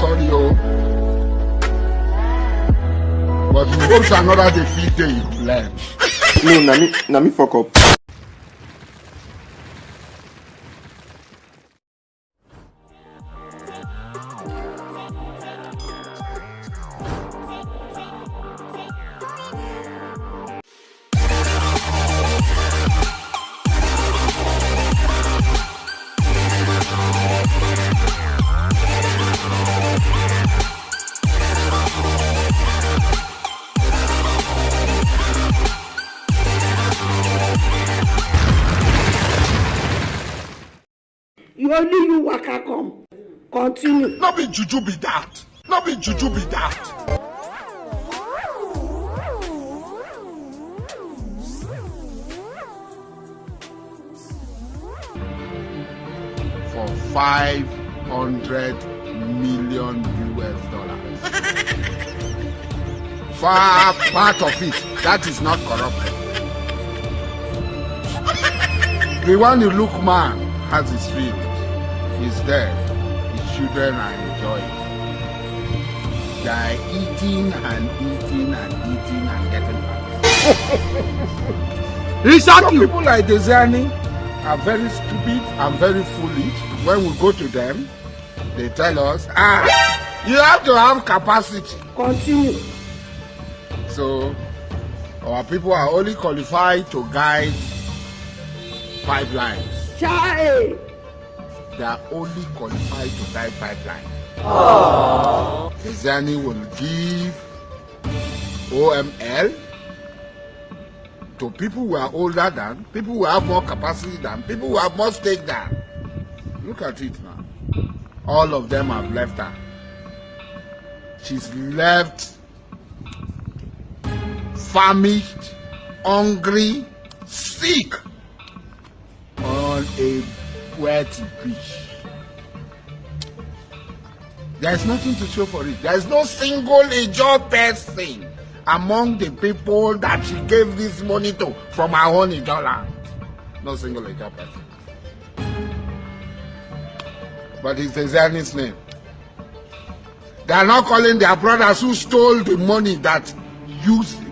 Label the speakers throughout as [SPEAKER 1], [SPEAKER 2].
[SPEAKER 1] sorry, oh. But you go to another defeat day, you learn.
[SPEAKER 2] No, na me fuck up.
[SPEAKER 3] Only you waka come. Continue.
[SPEAKER 1] No be juju be that. No be juju be that. For $500 million US. Far part of it, that is not corrupted. The one you look man has his feelings. He's there. His children are enjoying. They are eating and eating and eating and getting fat. Some people like Desiani are very stupid and very foolish. When we go to them, they tell us, you have to have capacity.
[SPEAKER 3] Continue.
[SPEAKER 1] So, our people are only qualified to guide pipelines.
[SPEAKER 3] Child.
[SPEAKER 1] They are only qualified to guide pipelines. Desiani will give OML to people who are older than, people who have more capacity than, people who have more stake than. Look at it now. All of them have left her. She's left famished, hungry, sick on a wet beach. There is nothing to show for it. There is no single Ijaw person among the people that she gave this money to from her own Ijaw land. No single Ijaw person. But it's Desiani's name. They are not calling their brothers who stole the money that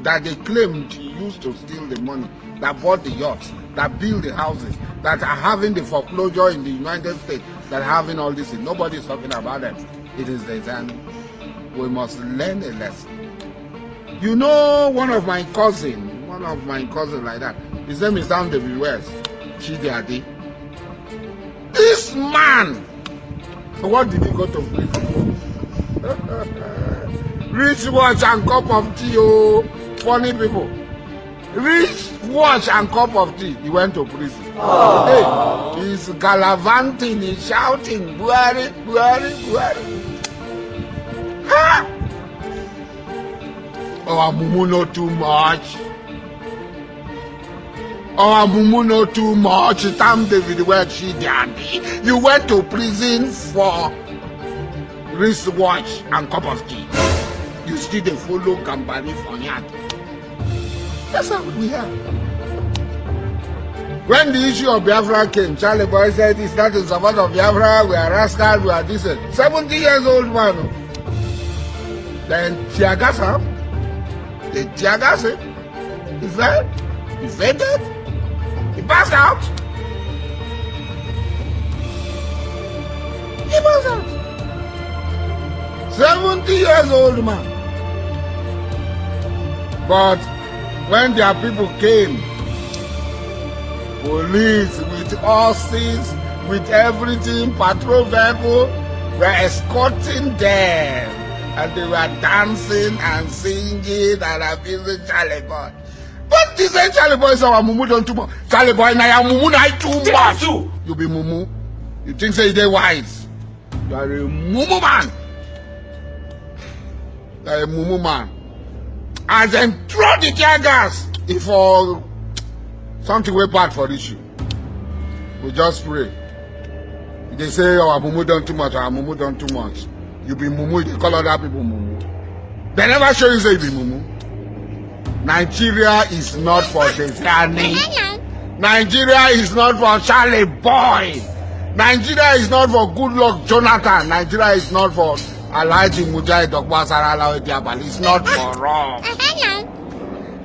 [SPEAKER 1] they claimed used to steal the money, that bought the yachts, that built the houses, that are having the foreclosure in the United States, that are having all this. Nobody is talking about them. It is Desiani. We must learn a lesson. You know, one of my cousins like that, his name is Sam David West, Chidiadi. This man, what did he go to prison? Rich watch and cup of tea, oh, funny people. Rich watch and cup of tea, he went to prison. Hey, he's gallivanting, he's shouting, Buhari, Buhari, Buhari. Ha! Oh, Mumu know too much. Oh, Mumu know too much. Tam David West, you went to prison for wristwatch and cup of tea. You still dey follow Gambari for yard. That's how we are. When the issue of Biafra came, Charlie Boy said, it's not in support of Biafra, we are rascals, we are this. 70 years old man. Then Tiagasa, the Tiagasa, he fell, he fainted, he passed out. He passed out. 70 years old man. But when their people came, police with horses, with everything, patrol vehicle, were escorting them. And they were dancing and singing and abusing Charlie Boy. But this ain't Charlie Boy, so Mumu don't too much. Charlie Boy, now Mumu not too much. You be Mumu. You think say they wise. You are a Mumu man. You are a Mumu man. And then throw the tear gas if something way bad for issue. We just pray. They say, oh, Mumu done too much, or Mumu done too much. You be Mumu, they call other people Mumu. They never show you say you be Mumu. Nigeria is not for Desiani. Nigeria is not for Charlie Boy. Nigeria is not for Goodluck Jonathan. Nigeria is not for Alhaji Mujahid Okwasarala Odiabali is not for us.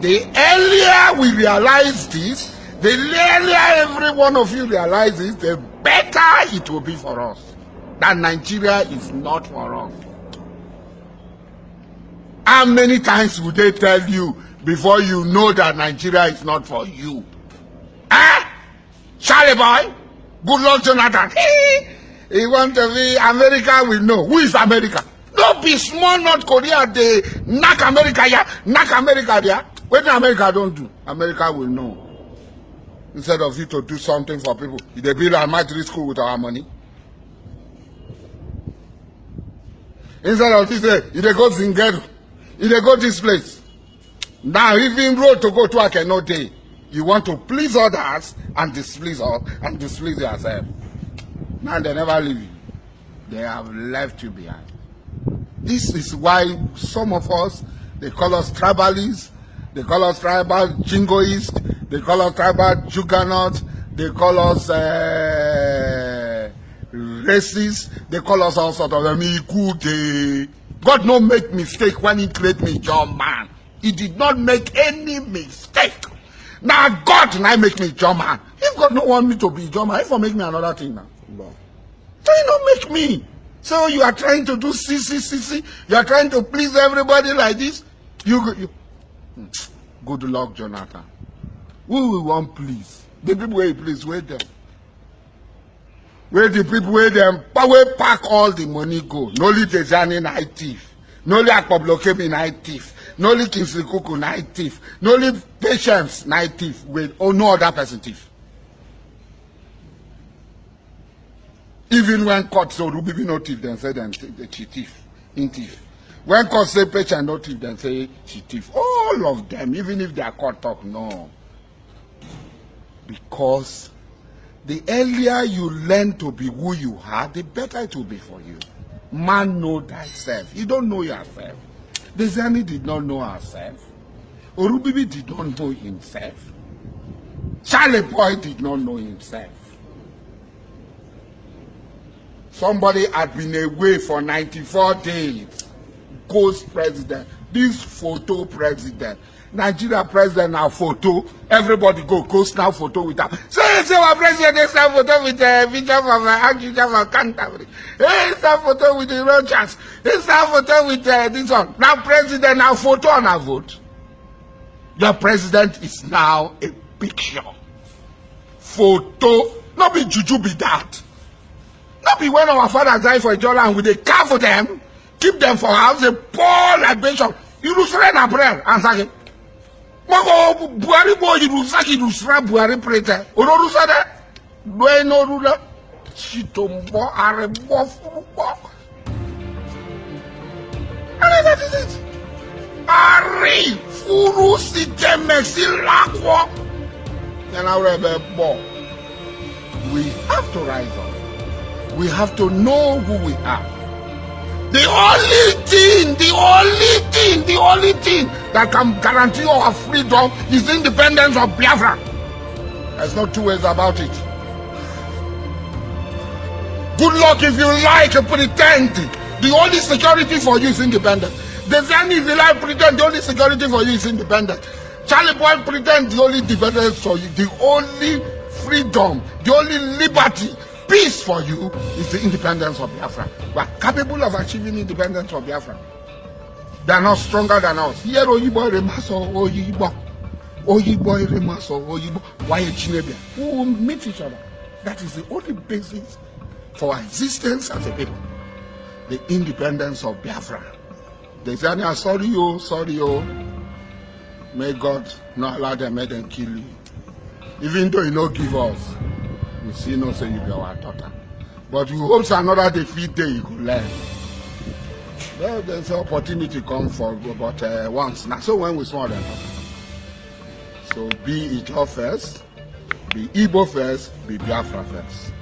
[SPEAKER 1] The earlier we realize this, the earlier every one of you realizes, the better it will be for us. That Nigeria is not for us. How many times would they tell you before you know that Nigeria is not for you? Charlie boy, good luck, Jonathan. He want to be America, we know. Who is America? Don't be small North Korea, they knock America here, knock America there. What America don't do, America will know. Instead of you to do something for people, they build a military school with our money. Instead of this, they go Zingeru, they go this place. Now, even road to go to work no day. You want to please others and displease us and displease yourself. Now they never leave you. They have left you behind. This is why some of us, they call us tribalists, they call us tribal jingoists, they call us tribal juggernauts, they call us racists, they call us all sorts of them. God no make mistake when he create me John man. He did not make any mistake. Now God now make me John man. If God don't want me to be John man, if will make me another thing now.
[SPEAKER 2] Wow.
[SPEAKER 1] So you don't make me. So you are trying to do CC. You are trying to please everybody like this. You. Good luck, Jonathan. Who will want please? The people where you please, where them? Where the people where them? Where pack all the money go? No only Tejani night thief. No only Akpoblokem night thief. No only Kingsley Kuku night thief. No only Patience night thief. With no other person thief. Even when court say Rubibi no thief, then say them she thief, in thief. When court say Patience no thief, then say she thief. All of them, even if they are court talk, no. Because the earlier you learn to be who you are, the better it will be for you. Man know thyself. You don't know yourself. Desani did not know herself. Orubibi did not know himself. Charlie Boy did not know himself. Somebody had been away for 94 days. Ghost president. This photo president. Nigeria president now photo. Everybody go ghost now photo with that. Say our president is a photo with the Bishop of Archbishop of Canterbury. It's a photo with the Rogers. It's a photo with this one. Now president now photo on a vote. Your president is now a picture. Photo. Not be juju be that. Not be when our fathers die for each other and we they carve them, keep them for house, they pour libation. You lose na prayer and say, Moko Buhari boy, you lose Buhari prayer. Ororusa that? No ruler. Chitombo arebo fubo. And that is it. Ari furu siteme silakwo. We have to rise up. We have to know who we are. The only thing that can guarantee our freedom is independence of Biafra. There's no two ways about it. Good luck if you like to pretend. The only security for you is independence. The Zani, if you like pretend, the only security for you is independence. Charlie Boy pretend the only independence for you, the only freedom, the only liberty, peace for you is the independence of Biafra. We are capable of achieving independence of Biafra. They are not stronger than us. Here, Oyibo Remaso, Oyibo. Oyibo Remaso, Oyibo. Why Chinebia? We will meet each other. That is the only basis for our existence as a people. The independence of Biafra. They say, sorry, oh. May God not allow them, make them kill you. Even though you don't give us. You see, no say you be our daughter. But you hope another defeat day you could learn. Well, there's an opportunity come for but once. Now, so when we saw them. So be Ijaw first, be Igbo first, be Biafra first.